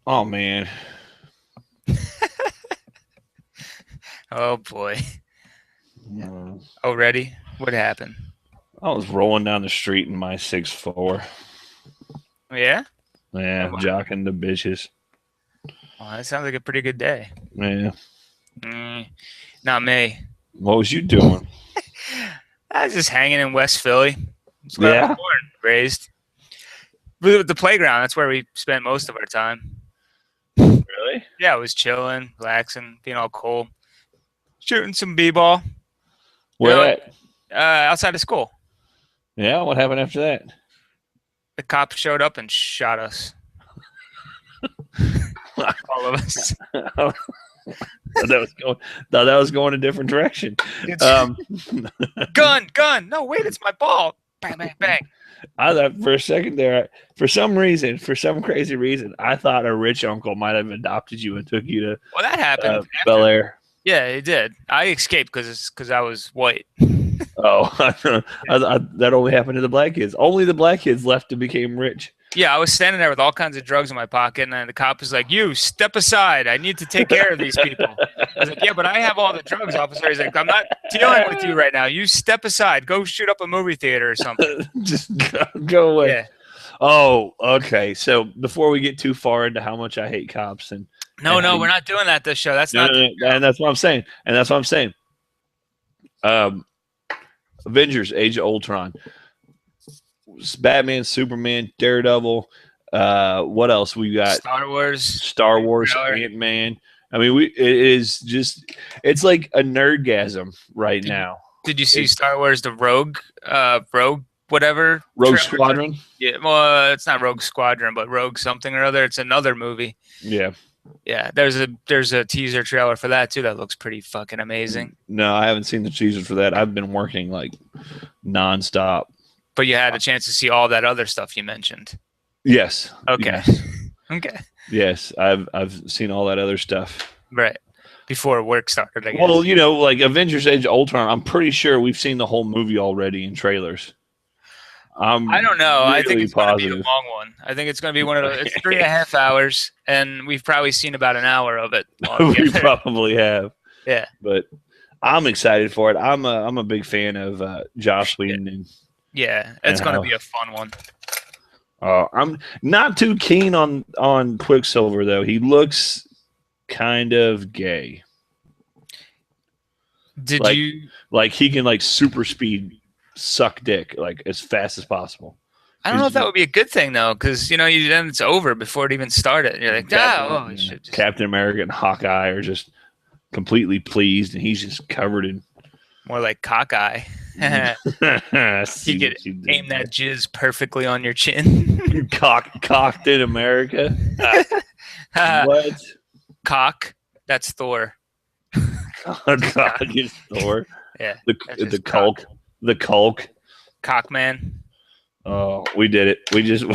Oh man, Oh boy. Uh, Oh, ready? What happened? I was rolling down the street in my 6'4". Yeah? Oh, Yeah, wow. jocking the bitches. Well, that sounds like a pretty good day. Yeah, Mm, not me. what was you doing? I was just hanging in West Philly. That's where I was Yeah, born, raised. The playground, that's where we spent most of our time. really? Yeah, I was chilling, relaxing, being all cool, shooting some b-ball. You Where know, at? outside of school. Yeah, what happened after that? The cop showed up and shot us, all of us. thought that was going. Thought that was going a different direction. It's Um, gun, gun. No, wait, it's my ball. Bang, bang, bang. I thought for a second there, for some reason, for some crazy reason, I thought a rich uncle might have adopted you and took you to Well, that happened Bel after. Air. Yeah, it did. I escaped because I was white. Oh, that only happened to the black kids. Only the black kids left and became rich. Yeah, I was standing there with all kinds of drugs in my pocket, and then the cop was like, "You step aside. I need to take care of these people." I was like, "Yeah, but I have all the drugs, officer." He's like, "I'm not dealing with you right now. You step aside. Go shoot up a movie theater or something." Just go away. Yeah. Oh, okay. So before we get too far into how much I hate cops No, and how no, we're you, not doing that this show. That's no, not no, the no, and that's what I'm saying. And that's what I'm saying. Um, Avengers: Age of Ultron, Batman, Superman, Daredevil. What else we got? Star Wars Star Wars, trailer. Ant Man. I mean, it is just it's like a nerdgasm right Did, now. did you see It's Star Wars the Rogue whatever Rogue trailer? Squadron. Yeah, well, it's not Rogue Squadron, but Rogue something or other. It's another movie. Yeah. Yeah, there's a teaser trailer for that too that looks pretty fucking amazing. No, I haven't seen the teaser for that. I've been working like nonstop. But you had a chance to see all that other stuff you mentioned. Yes. Okay. Yes. Okay. Yes. I've seen all that other stuff. Right. Before work started, I Well, guess. like Avengers Age of Ultron, I'm pretty sure we've seen the whole movie already in trailers. I I'm don't know. I think really it's going to be a positive. long one. I think it's going to be one of those. It's 3.5 hours, and we've probably seen about an hour of it We altogether. probably have. Yeah. But I'm excited for it. I'm a big fan of Joss Yeah. Whedon Yeah. and It's going to how be a fun one. I'm not too keen on Quicksilver though. He looks kind of gay. Did Like you? like he can like super speed suck dick like as fast as possible. I don't know He's if that just would be a good thing though, because then it's over before it even started. You're like, oh, I should just Captain America and Hawkeye are just completely pleased, and he's just covered in. more like cockeye. See He could what you did aim there. that jizz perfectly on your chin. Cocked in America. What? Cock. That's Thor. God, is Thor. Yeah, The that's his the cock. Culk. The Culk. Cock man. Oh, we did it. We just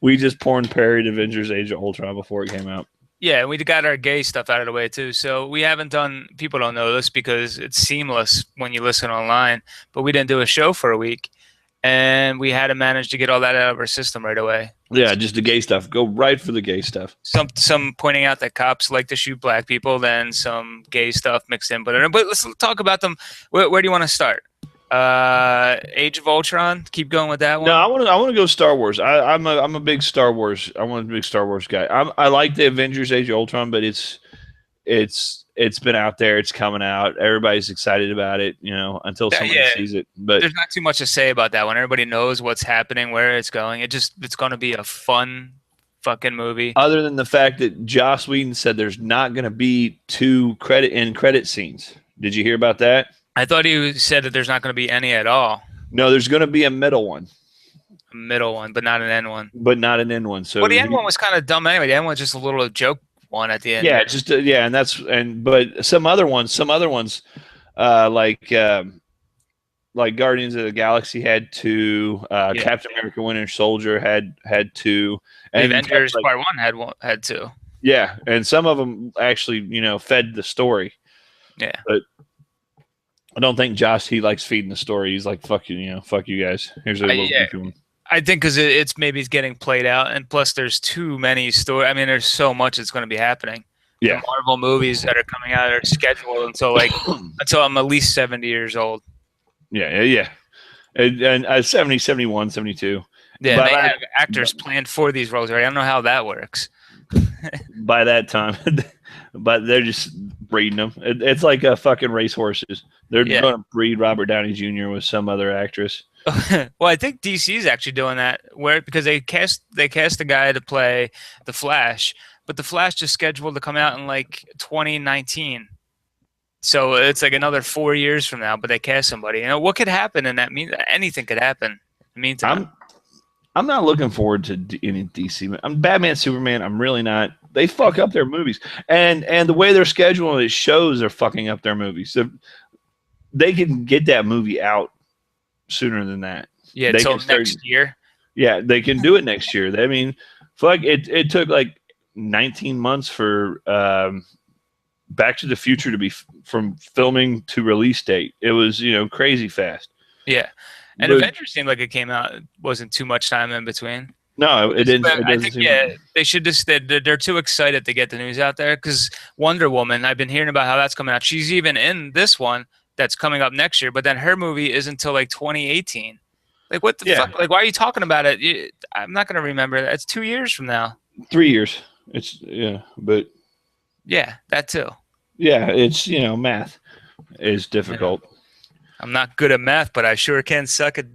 we just porn parried Avengers Age of Ultron before it came out. Yeah, we got our gay stuff out of the way too. So we haven't done. People don't know this because it's seamless when you listen online. But we didn't do a show for a week, and we had to manage to get all that out of our system right away. Yeah, just the gay stuff. Go right for the gay stuff. Some pointing out that cops like to shoot black people, then some gay stuff mixed in. But let's talk about them. Where do you want to start? Age of Ultron. Keep going with that No, one. I want to go Star Wars. I'm a big Star Wars. I'm a big Star Wars guy. I like the Avengers Age of Ultron, but it's been out there. It's coming out. Everybody's excited about it. Until somebody Yeah, sees it. But there's not too much to say about that one. Everybody knows what's happening, where it's going. It's going to be a fun fucking movie. other than the fact that Joss Whedon said there's not going to be two credit scenes. Did you hear about that? I thought he said that there's not going to be any at all. No, there's going to be a middle one, A middle one, but not an end one. but not an end one. Well, So the end one was kind of dumb anyway. The end one was just a little joke one at the end yeah, there. just yeah, but some other ones, uh, like uh, like Guardians of the Galaxy had two, Yeah, Captain America: Winter Soldier had two, the and Avengers like Part One had two. yeah, and some of them actually fed the story, Yeah, but I don't think Josh he likes feeding the story. He's like fuck you, fuck you guys. Here's a little yeah. goofy one. I think because it's maybe getting played out, and plus there's too many stories. I mean, there's so much that's going to be happening. The Yeah. Marvel movies that are coming out are scheduled until I'm at least 70 years old. Yeah. And 70, 71, 72. Yeah, and they have actors planned for these roles already. I don't know how that works. By that time, but they're just breeding them. It's like a fucking racehorses. They're going to breed Robert Downey Jr. with some other actress. Well, I think DC is actually doing that because they cast a guy to play the Flash, but the Flash just scheduled to come out in like 2019. So it's like another 4 years from now, but they cast somebody. You know, what could happen in that? Anything could happen. In the meantime, I'm not looking forward to any DC. I'm Batman, Superman. I'm really not. They fuck up their movies, and the way they're scheduling it shows they're fucking up their movies. So they can get that movie out sooner than that. Yeah, until next year. Yeah, they can do it next year. I mean, fuck it. It took like 19 months for Back to the Future to be from filming to release date. It was crazy fast. Yeah, and Avengers seemed like it came out. It wasn't too much time in between. No, it didn't. I think they should just they're too excited to get the news out there because Wonder Woman. I've been hearing about how that's coming out. She's even in this one that's coming up next year, but then her movie isn't until like 2018. Like what the fuck? Like why are you talking about it? I'm not gonna remember that. It's 2 years from now. 3 years. But yeah, that too. Yeah, it's math is difficult. I'm not good at math, but I sure can suck at.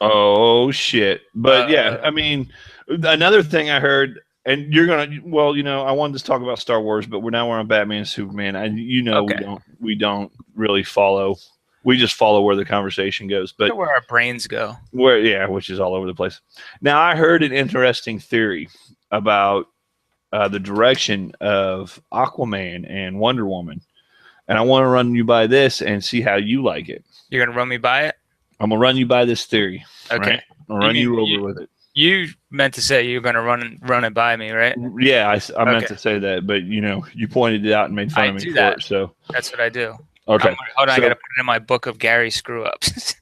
Oh shit! But I mean, another thing I heard, and you're gonna. Well, I wanted to talk about Star Wars, but we're on Batman and Superman, and we don't really follow. We just follow where the conversation goes, but where our brains go. Which is all over the place. Now, I heard an interesting theory about the direction of Aquaman and Wonder Woman, and I want to run you by this and see how you like it. You're gonna run me by it? I'm gonna run you by this theory. Okay. Right? I'll run you over with it. You meant to say you're gonna run it by me, right? Yeah, I meant to say that, but you pointed it out and made fun of me for it. So that's what I do. Okay. Hold on, I gotta put it in my book of Gary screw ups.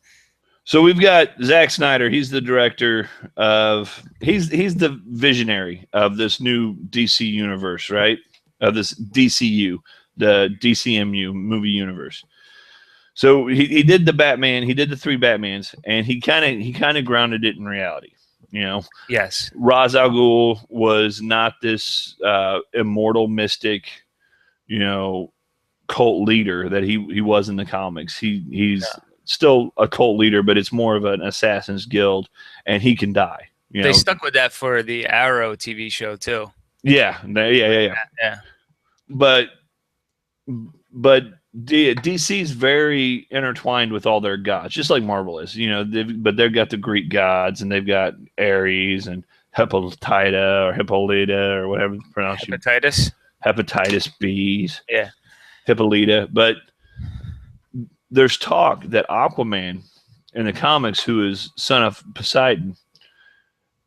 So we've got Zack Snyder. He's the director of. He's the visionary of this new DC universe, right? Of this DCU, the DCMU movie universe. So he did the Batman. He did the 3 Batmans, and he kind of grounded it in reality. Yes. Ra's al Ghul was not this immortal mystic, cult leader that he was in the comics. He's still a cult leader, but it's more of an assassin's guild, and he can die. They stuck with that for the Arrow TV show too. Yeah. But DC's very intertwined with all their gods, just like Marvel is. But they've got the Greek gods, and they've got Ares and Hippolyta or whatever it's pronounced. Hepatitis B's. Yeah. Hippolyta. But there's talk that Aquaman in the comics, who is son of Poseidon,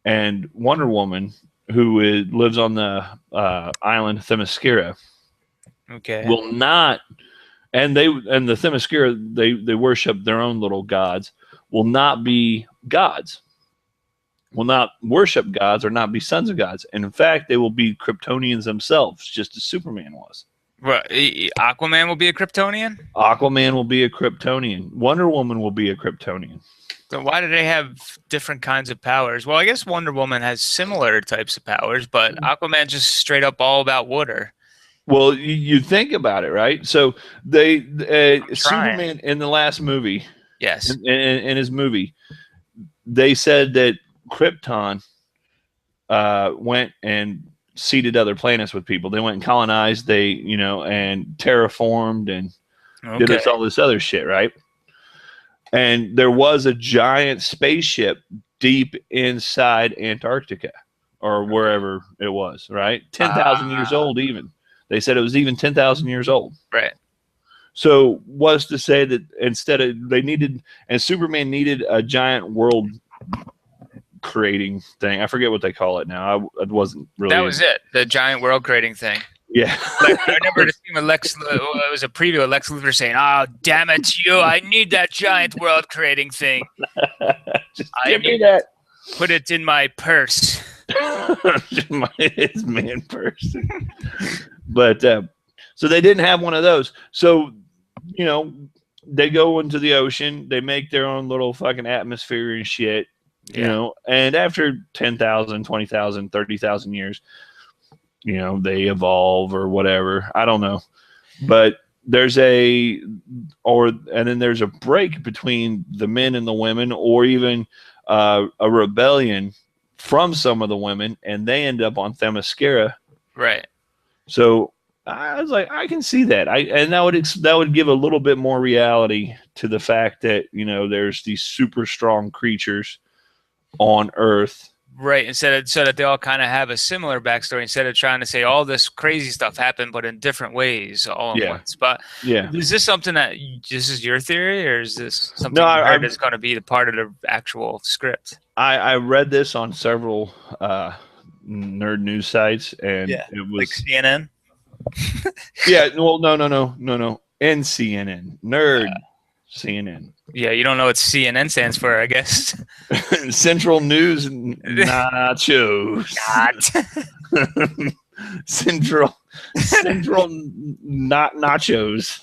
and Wonder Woman, who lives on the island Themyscira, will not. And the Themyscira, they worship their own little gods, will not be gods, will not worship gods, or not be sons of gods. And in fact, they will be Kryptonians themselves, just as Superman was. Right. Aquaman will be a Kryptonian? Aquaman will be a Kryptonian. Wonder Woman will be a Kryptonian. So why do they have different kinds of powers? Well, I guess Wonder Woman has similar types of powers, but Aquaman just straight up all about water. Well, you think about it, right? So Superman in the last movie, yes, in his movie, they said that Krypton went and seeded other planets with people. They went and colonized, and terraformed and did all this other shit, right? And there was a giant spaceship deep inside Antarctica or wherever it was, right? 10,000 years old even. They said it was even 10,000 years old. Right. So was to say that instead of Superman needed a giant world creating thing. I forget what they call it now. I wasn't really. That was it. The giant world creating thing. Yeah. I remember the scene with it was a preview of Lex Luthor saying, "Oh, damn it, you! I need that giant world creating thing. Just give me that." Put it in my purse. His man purse. But so they didn't have one of those. So, you know, they go into the ocean, they make their own little fucking atmosphere and shit, you know, and after 10,000, 20,000, 30,000 years, you know, they evolve or whatever. I don't know. But there's and then there's a break between the men and the women, or even a rebellion from some of the women, and they end up on Themyscira. Right. So I was like, I can see that. That would give a little bit more reality to the fact that, you know, there's these super strong creatures on Earth. Right. Instead of, so that they all kind of have a similar backstory, instead of trying to say all this crazy stuff happened, but in different ways all at once. But is this something that this is your theory, or is this something you heard is going to be the part of the actual script? I read this on several nerd news sites, and it was like CNN. Well, no. NCNN, nerd CNN. Yeah, you don't know what CNN stands for, I guess. Central News Nachos. Central not nachos.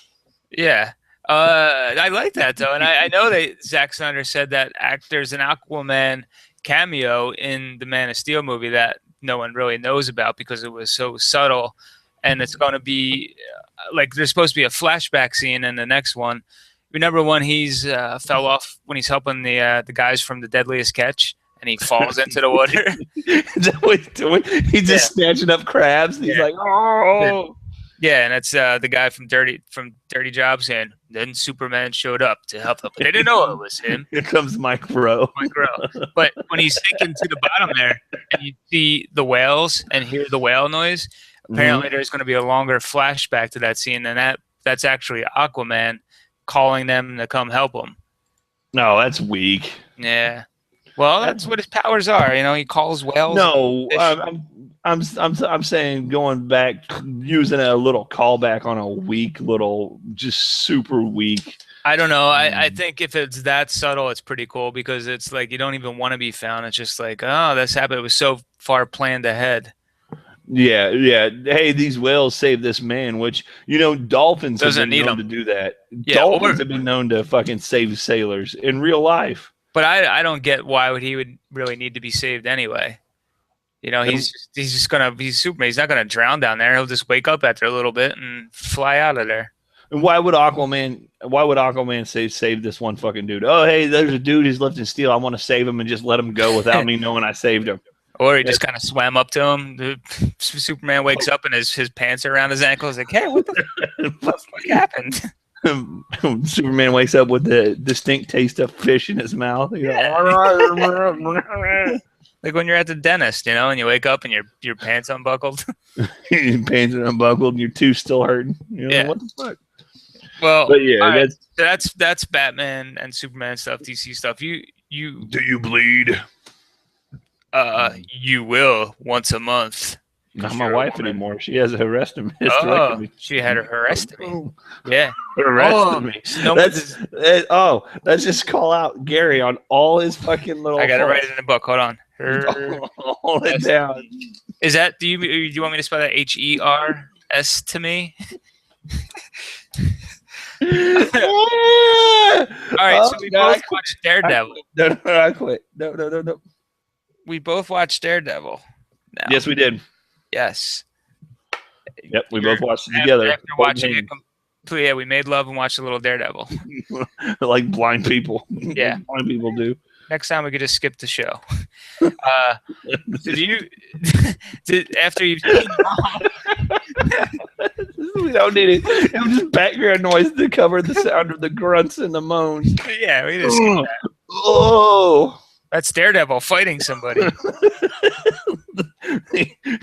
Yeah. I like that though, and I know that Zack Snyder said that there's an Aquaman cameo in the Man of Steel movie that no one really knows about because it was so subtle, and it's going to be like there's supposed to be a flashback scene in the next one. Remember when he's fell off when he's helping the guys from the Deadliest Catch, and he falls into the water? Is that what he's doing? He's just snatching up crabs. And he's like, oh. Yeah, and that's the guy from Dirty Jobs saying, then Superman showed up to help them. But they didn't know it was him. Here comes Mike Rowe. But when he's sinking to the bottom there, and you see the whales and hear the whale noise, apparently there's going to be a longer flashback to that scene, and that's actually Aquaman calling them to come help him. No, that's weak. Yeah. Well, that's what his powers are. You know, he calls whales. No, I'm saying going back, using a little callback on a weak little, just super weak. I don't know. I think if it's that subtle, it's pretty cool because it's like you don't even want to be found. It's just like, oh, this happened. It was so far planned ahead. Yeah. Hey, these whales saved this man, which, you know, dolphins have been known to do that. Yeah, dolphins have been known to fucking save sailors in real life. But I don't get why he would really need to be saved anyway. You know, he's Superman. He's not gonna drown down there. He'll just wake up after a little bit and fly out of there. And why would Aquaman save this one fucking dude? Oh, hey, there's a dude who's lifting steel. I want to save him and just let him go without me knowing I saved him. Or he just kind of swam up to him. Superman wakes up and his pants are around his ankles. Like, hey, what the fuck happened? Superman wakes up with the distinct taste of fish in his mouth. Like when you're at the dentist, you know, and you wake up and your pants unbuckled. Your pants are unbuckled and your tooth still hurting. You know, what the fuck? Well, but yeah, that's Batman and Superman stuff, DC stuff. You do you bleed? You will once a month. Not my wife anymore. She has a hysterectomy. Oh, she had her hysterectomy. Yeah, hysterectomy. Let's just call out Gary on all his fucking little. I gotta write it in the book. Hold on. Hold it down. Is that? Do you want me to spell that HERS to me? All right, so we both watched Daredevil. No, I quit. No. We both watched Daredevil. Now. Yes, we did. Yes. Yep, we both watched it together. After watching it completely, yeah, we made love and watched a little Daredevil. Like blind people. Yeah. Blind people do. Next time we could just skip the show. After you've we don't need it. It was just background noise to cover the sound of the grunts and the moans. Yeah, we just skip that. Oh. That's Daredevil fighting somebody.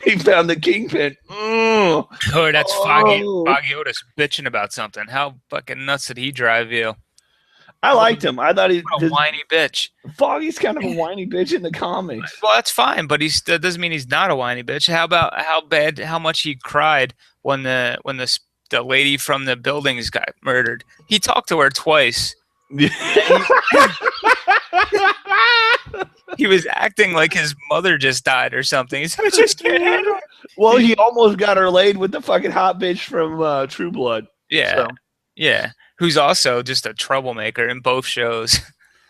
He found the kingpin. Oh, that's Foggy Otis bitching about something. How fucking nuts did he drive you? I liked him. I thought he was a whiny bitch. Foggy's kind of a whiny bitch in the comics. Well, that's fine, but that doesn't mean he's not a whiny bitch. How about how much he cried when the lady from the buildings got murdered? He talked to her twice. He was acting like his mother just died or something. He's I just can't handle it. Well, he almost got her laid with the fucking hot bitch from True Blood. Yeah. So. Yeah. Who's also just a troublemaker in both shows.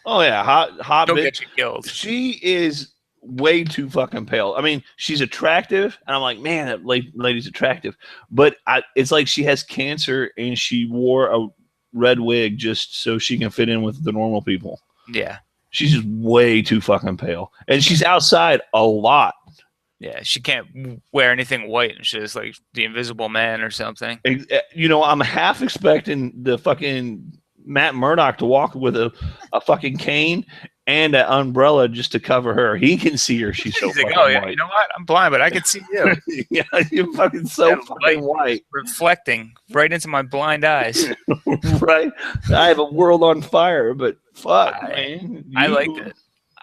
Oh yeah, hot She'll bitch. get you killed. She is way too fucking pale. I mean, she's attractive, and I'm like, man, that lady's attractive. But it's like she has cancer, and she wore a red wig just so she can fit in with the normal people. Yeah. She's just way too fucking pale, and she's outside a lot. Yeah, she can't wear anything white, and she's like the Invisible Man or something. You know, I'm half expecting the fucking Matt Murdock to walk with a fucking cane and an umbrella just to cover her. He can see her. She's so fucking oh yeah, white. you know what? I'm blind, but I can see you. Yeah, you're fucking so fucking white. Reflecting right into my blind eyes. Right? I have a world on fire, but fuck, man. I liked it.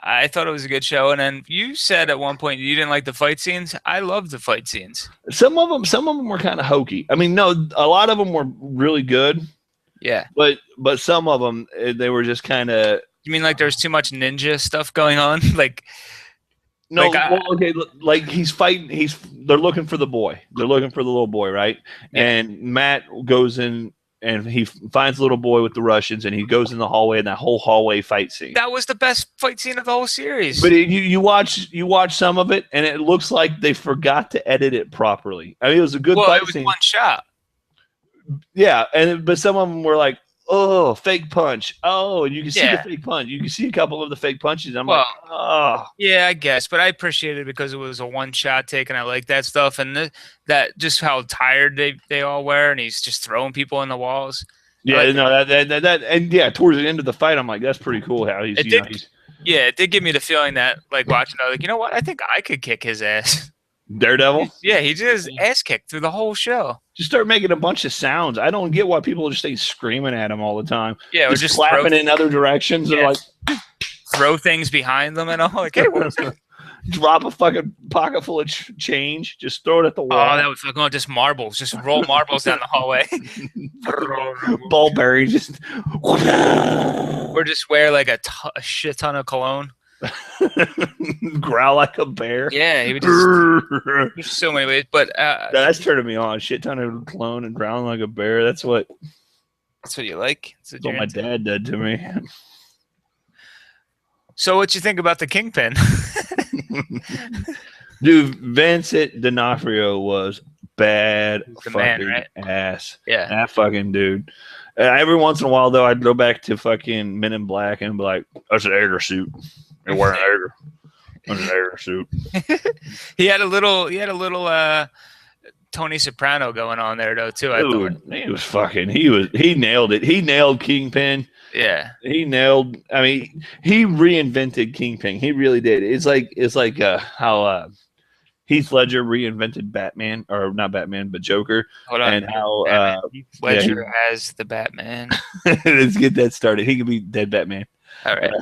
I thought it was a good show. And then you said at one point you didn't like the fight scenes. I loved the fight scenes. Some of them were kind of hokey. I mean, no, a lot of them were really good. Yeah. But some of them, they were just kind of. You mean like there's too much ninja stuff going on? Like. No, okay. Like he's fighting. They're looking for the boy. They're looking for the little boy, right? Yeah. And Matt goes in and he finds the little boy with the Russians, and he goes in the hallway, and that whole hallway fight scene. That was the best fight scene of the whole series. But you watch some of it, and it looks like they forgot to edit it properly. I mean, it was a good fight scene. One shot. Yeah, but some of them were like, oh, fake punch. Oh, and you can see the fake punch. You can see a couple of the fake punches. I'm like, oh. Yeah, I guess. But I appreciate it because it was a one-shot take, and I like that stuff. And that just how tired they all were, and he's just throwing people in the walls. Yeah, that and yeah, towards the end of the fight, I'm like, that's pretty cool how he's, yeah, it did give me the feeling that, like, watching it, like, you know what? I think I could kick his ass. Daredevil? Yeah, he did his ass kicked through the whole show. Just start making a bunch of sounds. I don't get why people just stay screaming at him all the time. Yeah, or just clapping in other directions and like throw things behind them and all. Like, hey, what's that? Drop a fucking pocket full of change. Just throw it at the wall. Oh, that was fucking just marbles. Just roll marbles down the hallway. Ballberry just. Or just wear like a shit ton of cologne. Growl like a bear. Yeah, he would just. There's so many ways, but that's turning me on. Shit ton of cologne and growling like a bear. That's what you like. That's what my dad did to me. So, what you think about the Kingpin? Dude, Vincent D'Onofrio was bad fucking ass. Yeah, that fucking dude. Every once in a while, though, I'd go back to fucking Men in Black and be like, "That's an Edgar suit. They're wearing an Edgar. That's an Edgar suit." He had a little Tony Soprano going on there though too. Dude, he was fucking. He nailed it. He nailed Kingpin. Yeah, he nailed. I mean, he reinvented Kingpin. He really did. It's like how Heath Ledger reinvented Batman, or not Batman, but Joker. Hold on, and how Heath Ledger as the Batman. Let's get that started. He could be dead Batman. All right.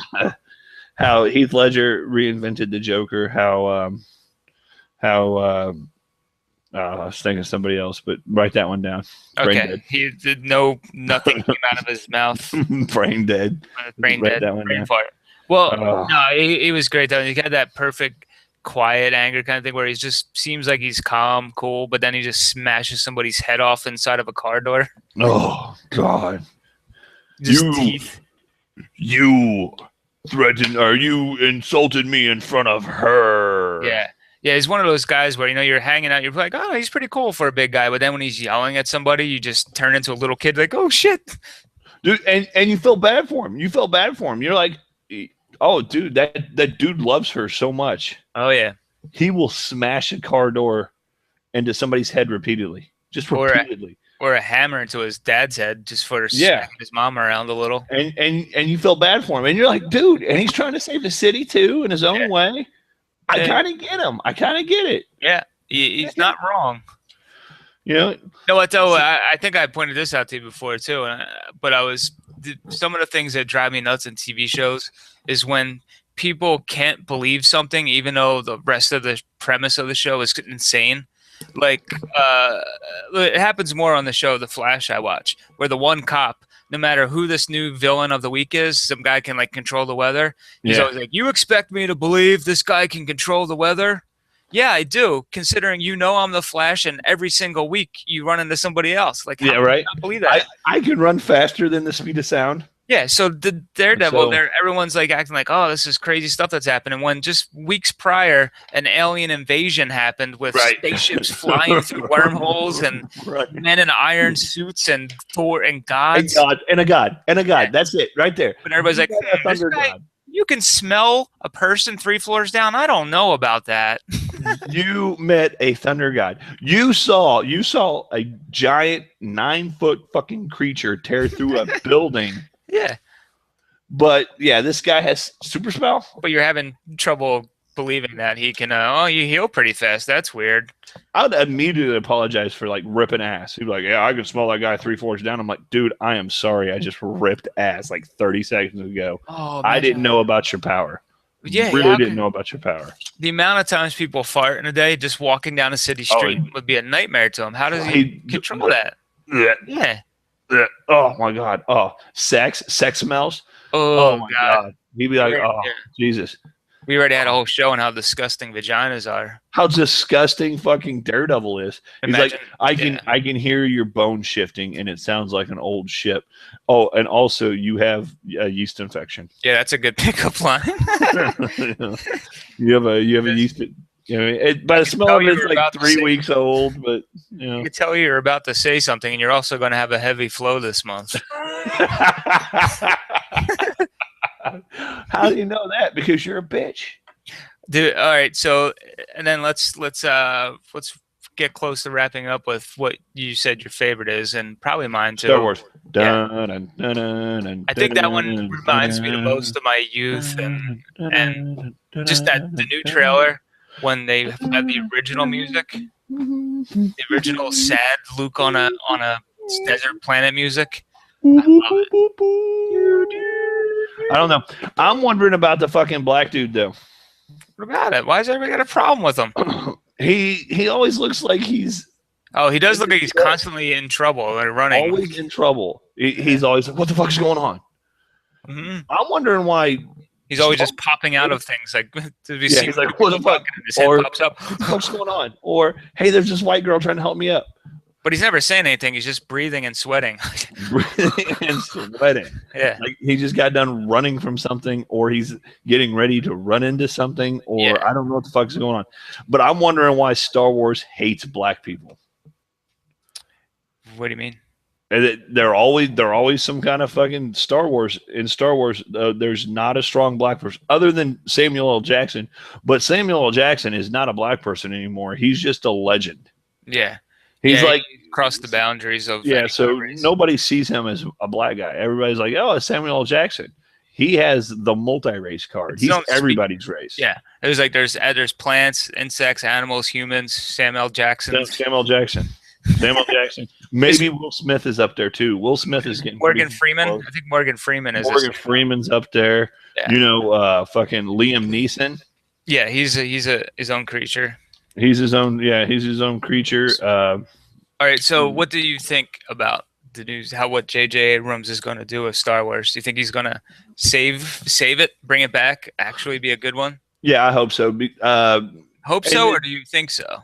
How Heath Ledger reinvented the Joker. How I was thinking of somebody else, but write that one down. Okay. He did nothing came out of his mouth. Brain dead. Brain dead. That one brain fart. Well, no, he was great though. He got that perfect quiet anger kind of thing where he just seems like he's calm, cool, but then he just smashes somebody's head off inside of a car door. Oh God. Just teeth. You threatened, or you insulted me in front of her. Yeah. Yeah, he's one of those guys where, you're hanging out, you're like, oh, he's pretty cool for a big guy. But then when he's yelling at somebody, you just turn into a little kid like, oh, shit. Dude, and you feel bad for him. You're like, oh, dude, that dude loves her so much. Oh, yeah. He will smash a car door into somebody's head repeatedly. Just repeatedly. Or a hammer into his dad's head just for smacking his mom around a little. And you feel bad for him. And you're like, dude, and he's trying to save the city, too, in his own way. I kind of get him. I kind of get it. Yeah, he's not wrong. You know what, though? I think I pointed this out to you before, too. But some of the things that drive me nuts in TV shows is when people can't believe something, even though the rest of the premise of the show is insane. Like, it happens more on the show The Flash I watch, where the one cop, no matter who this new villain of the week is, some guy can like control the weather. He's Yeah. always like, "You expect me to believe this guy can control the weather?" Yeah, I do. Considering I'm the Flash, and every single week you run into somebody else. Like, how Yeah, can you right. not believe that? I can run faster than the speed of sound. Yeah, so the Daredevil, So everyone's like acting like, oh, this is crazy stuff that's happening. When just weeks prior, an alien invasion happened with right. spaceships flying through wormholes and Right. men in iron suits and Thor and And gods. God and a god and a god. Yeah. That's it right there. But everybody's like, You got a this thunder guy, god. you can smell a person 3 floors down. I don't know about that. You met a thunder god. You saw a giant 9-foot fucking creature tear through a building. Yeah, But yeah, this guy has super spell. but you're having trouble believing that he can. You heal pretty fast. That's weird. I would immediately apologize for like ripping ass. He'd be like, "Yeah, I can smell that guy 3 floors down." I'm like, "Dude, I am sorry. I just ripped ass like 30 seconds ago. Oh, I didn't know about your power. Yeah, really didn't know about your power." The amount of times people fart in a day just walking down a city street would be a nightmare to him. How does he control that? Yeah. Oh my god. Oh, sex smells. Oh, my God. god. He'd be like, Yeah. "Oh, Jesus." We already had a whole show on how disgusting vaginas are. How disgusting fucking Daredevil is. He's Imagine, like, I can hear your bone shifting and it sounds like an old ship. Oh, and also you have a yeast infection. Yeah, that's a good pickup line. you have a yeast. By the smell of it, it's like 3 weeks old, but you can tell you're about to say something, and you're also going to have a heavy flow this month. How do you know that? Because you're a bitch. Dude, all right. So, and then let's get close to wrapping up with what you said your favorite is, and probably mine too. Star Wars. Yeah. I think that one reminds me the most of my youth, and just the new trailer when they had the original music, the original sad Luke on a desert planet music. I love it. I don't know. I'm wondering about the fucking black dude though. What about it? Why has everybody got a problem with him? He always looks like he's. Oh, he does look like he's constantly in trouble or running. Always in trouble. He's always like, "What the fuck's going on?" Mm-hmm. I'm wondering why he's always just popping out of things. Like, he's like, "What the fuck?" His head pops up. What the fuck's going on? Or, "Hey, there's this white girl trying to help me up." But he's never saying anything. He's just breathing and sweating. Breathing and sweating. Yeah. Like he just got done running from something, or he's getting ready to run into something, or I don't know what the fuck's going on. But I'm wondering why Star Wars hates black people. What do you mean? They're always some kind of fucking Star Wars. In Star Wars, there's not a strong black person other than Samuel L. Jackson. But Samuel L. Jackson is not a black person anymore. He's just a legend. Yeah. He's like crossed the boundaries of so nobody sees him as a black guy. Everybody's like, "Oh, it's Samuel L. Jackson." He has the multi-race card. He's everybody's race. Yeah, it was like there's plants, insects, animals, humans. Samuel L. Jackson. Samuel Jackson. Samuel Jackson. Maybe Will Smith is up there too. Will Smith is getting Morgan Freeman. Close. I think Morgan Freeman is. Morgan Freeman's up there. Yeah. Fucking Liam Neeson. Yeah, he's his own creature. He's his own. Yeah, he's his own creature. All right. So, what do you think about the news? What J.J. Abrams is going to do with Star Wars? Do you think he's going to save it, bring it back, actually be a good one? Yeah, I hope so. Or do you think so?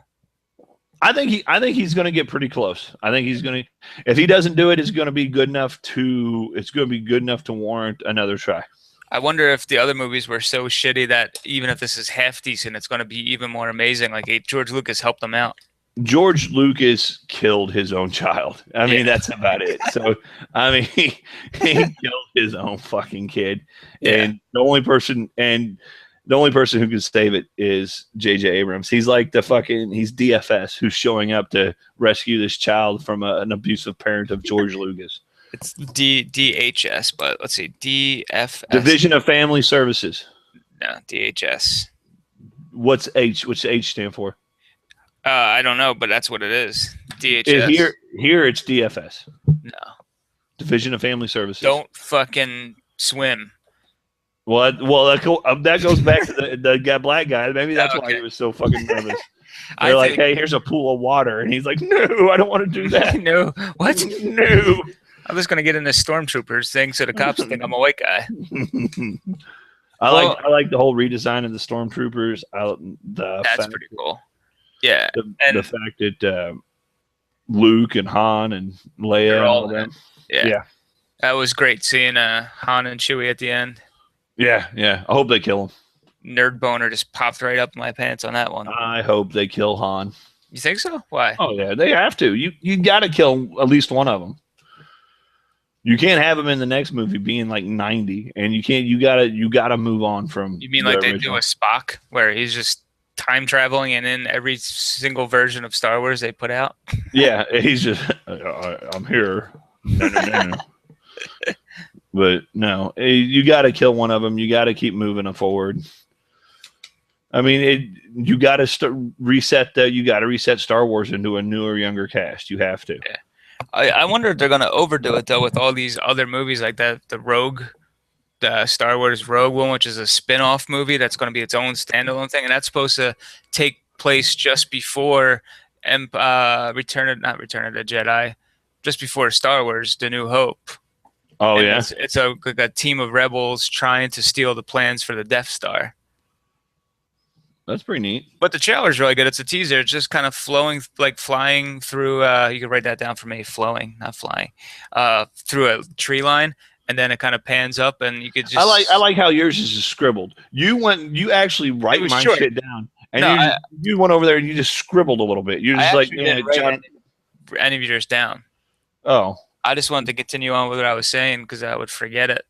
I think he's going to get pretty close. I think he's going to. If he doesn't do it, it's going to be good enough to. It's going to be good enough to warrant another try. I wonder if the other movies were so shitty that even if this is half decent, it's going to be even more amazing. Like George Lucas helped them out. George Lucas killed his own child. I mean, that's about it. So, I mean, he killed his own fucking kid. Yeah. And the only person who can save it is J.J. Abrams. He's like he's DFS who's showing up to rescue this child from an abusive parent of George Lucas. It's DHS, but let's see, DFS. Division of Family Services. No, DHS. What's H? What's H stand for? I don't know, but that's what it is. DHS. Here it's DFS. No. Division of Family Services. Don't fucking swim. That goes back to the black guy. Maybe that's why he was so fucking nervous. They're like, hey, here's a pool of water. And he's like, no, I don't want to do that. No. What? No. I'm just going to get in this stormtroopers thing so the cops think I'm a white guy. I like the whole redesign of the stormtroopers. That's pretty cool. Yeah. The fact that Luke and Han and Leia and all them. Yeah. That was great seeing Han and Chewie at the end. Yeah. I hope they kill him. Nerd boner just popped right up my pants on that one. I hope they kill Han. You think so? Why? Oh yeah, they have to. You got to kill at least one of them. You can't have him in the next movie being like 90, and you can't. You gotta move on from. You mean like they do a Spock where he's just time traveling, and in every single version of Star Wars they put out? Yeah, he's just I'm here. No. But no, you got to kill one of them. You got to keep moving them forward. I mean, you got to reset Star Wars into a newer, younger cast. You have to. Yeah. I wonder if they're going to overdo it though with all these other movies like that. The Star Wars Rogue one, which is a spin-off movie that's going to be its own standalone thing, and that's supposed to take place just before Return of the Jedi, just before Star Wars: The New Hope. Oh, and yeah. It's like a team of rebels trying to steal the plans for the Death Star. That's pretty neat. But the trailer's really good. It's a teaser. It's just kind of flying through. You can write that down for me. Flowing, not flying. Through a tree line, and then it kind of pans up, and you could just. I like how yours is just scribbled. You actually write my shit down, and you went over there and you just scribbled a little bit. You're just like, yeah, John. Any of yours down. Oh. I just wanted to continue on with what I was saying because I would forget it.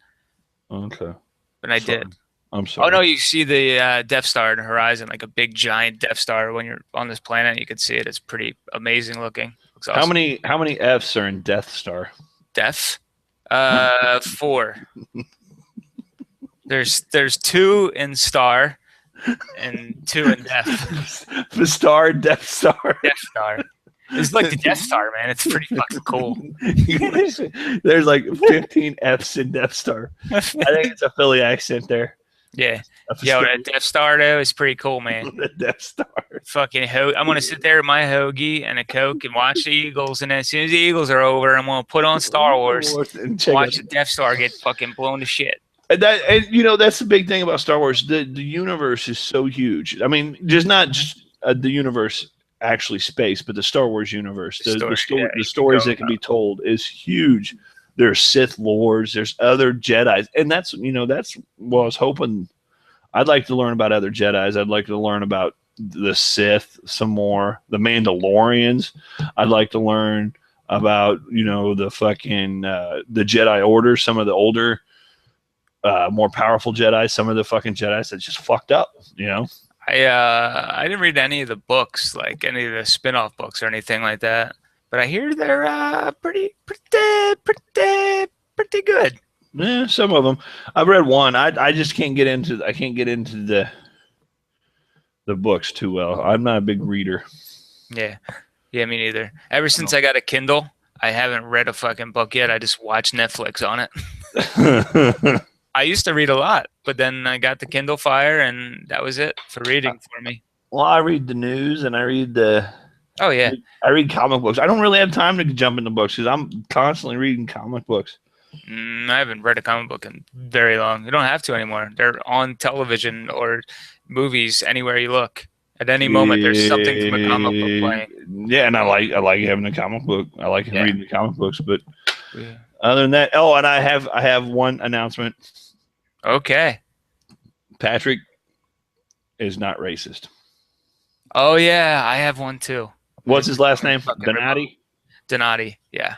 Okay. But I did. I'm sorry. Oh, no, you see the Death Star in the horizon, like a big, giant Death Star when you're on this planet. You can see it. It's pretty amazing looking. Looks awesome. How many Fs are in Death Star? Death? 4. There's 2 in Star and 2 in Death. The Star, Death Star. Death Star. It's like the Death Star, man. It's pretty fucking cool. There's like 15 Fs in Death Star. I think it's a Philly accent there. Yeah. Yo, that Death Star, though, is pretty cool, man. The Death Star. Fucking I'm going to sit there with my hoagie and a Coke and watch the Eagles. And then as soon as the Eagles are over, I'm going to put on Star Wars and watch the Death Star get fucking blown to shit. And that's the big thing about Star Wars. The universe is so huge. I mean, not just the universe, actually space, but the Star Wars universe, the stories that can be told is huge. There's Sith lords, there's other Jedis, and that's what I was hoping. I'd like to learn about other Jedis. I'd like to learn about the Sith some more, the Mandalorians. I'd like to learn about the fucking the Jedi Order, some of the older, more powerful Jedi, some of the fucking Jedis that just fucked up. I didn't read any of the books, like any of the spin-off books or anything like that. But I hear they're pretty good. Yeah, some of them. I've read one. I just can't get into. I can't get into the books too well. I'm not a big reader. Yeah, me neither. Ever since I got a Kindle, I haven't read a fucking book yet. I just watch Netflix on it. I used to read a lot, but then I got the Kindle Fire, and that was it for reading for me. Well, I read the news, and I read I read comic books. I don't really have time to jump into books because I'm constantly reading comic books. I haven't read a comic book in very long. You don't have to anymore. They're on television or movies anywhere you look. At any moment, there's something from a comic book playing. Yeah, and I like having a comic book. I like reading the comic books, but other than that, and I have one announcement. Okay. Patrick is not racist. Oh, yeah. I have one, too. What's his last name? Donati? Donati, yeah.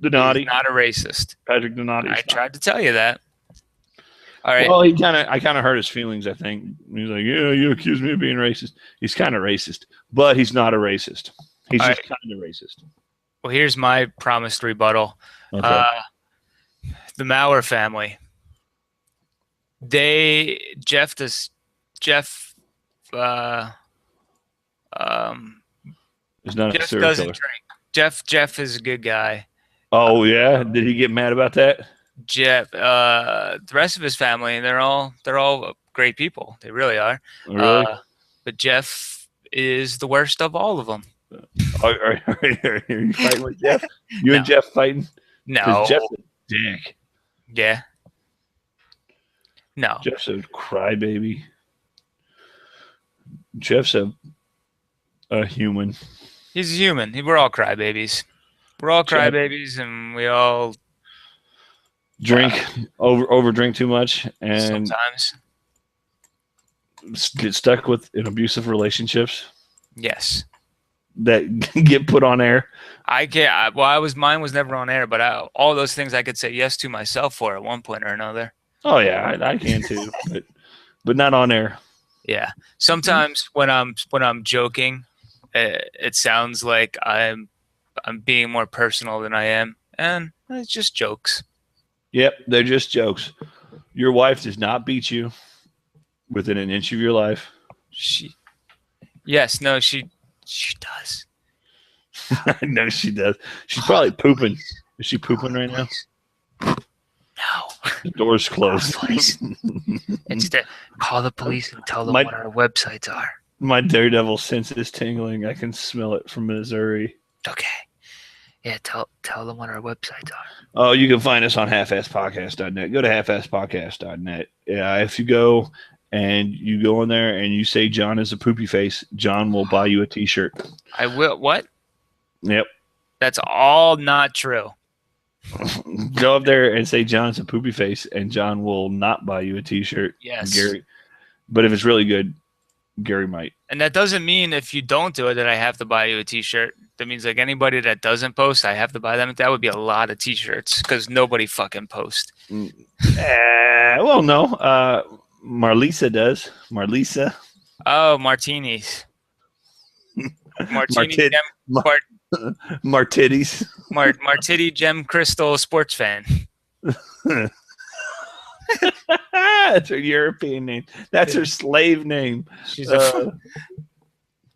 Donati. He's not a racist. Patrick Donati. I tried to tell you that. All right. Well, I kind of hurt his feelings, I think. He's like, yeah, you accuse me of being racist. He's kind of racist, but he's not a racist. He's just kind of racist. Well, here's my promised rebuttal. Okay. The Maurer family. Jeff is not a serial killer. Drink. Jeff is a good guy. Oh yeah, did he get mad about that? Jeff, the rest of his family, they're all great people. They really are. Really? But Jeff is the worst of all of them. Are you fighting with Jeff? You No. and Jeff fighting? Because No. Jeff's a dick. Yeah. No. Jeff's a crybaby. Jeff's a human. He's a human. We're all crybabies. We're all Jeff- crybabies, and we all Drink over drink too much and sometimes. get stuck with in abusive relationships Yes. that get put on air. I can't. Mine was never on air, but all those things I could say yes to myself for at one point or another. Oh yeah, I can too, but not on air. Yeah. Sometimes when I'm joking, it sounds like I'm being more personal than I am, and it's just jokes. Yep, they're just jokes. Your wife does not beat you within an inch of your life. She does. I know she does. She's probably pooping. Is she pooping right now? No. The door's closed. Instead, call the police and tell them what our websites are. My Daredevil sense is tingling. I can smell it from Missouri. Okay. Yeah, tell them what our websites are. Oh, you can find us on halfasspodcast.net. Go to halfasspodcast.net. Yeah, if you go and you go in there and you say John is a poopy face, John will buy you a t-shirt. I will. What? Yep. That's all not true. Go up there and say John's a poopy face, and John will not buy you a t-shirt. Yes. Gary. But if it's really good, Gary might. And that doesn't mean if you don't do it that I have to buy you a t-shirt. That means like anybody that doesn't post, I have to buy them. That would be a lot of t-shirts because nobody fucking posts. Well, no. Marlisa does. Marlisa. Oh, martinis. Martini Martitties. Martini Gem Crystal sports fan. That's her European name. That's her slave name. She's yeah,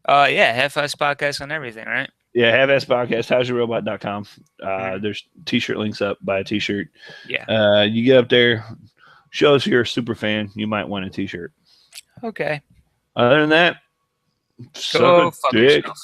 Halfassed podcast on everything, right? Yeah, Halfassed podcast, howsyourrobot.com. There's t-shirt links up, buy a t-shirt. Yeah. You get up there, show us you're a super fan, you might want a t-shirt. Okay. Other than that, Go fuck dick. yourself.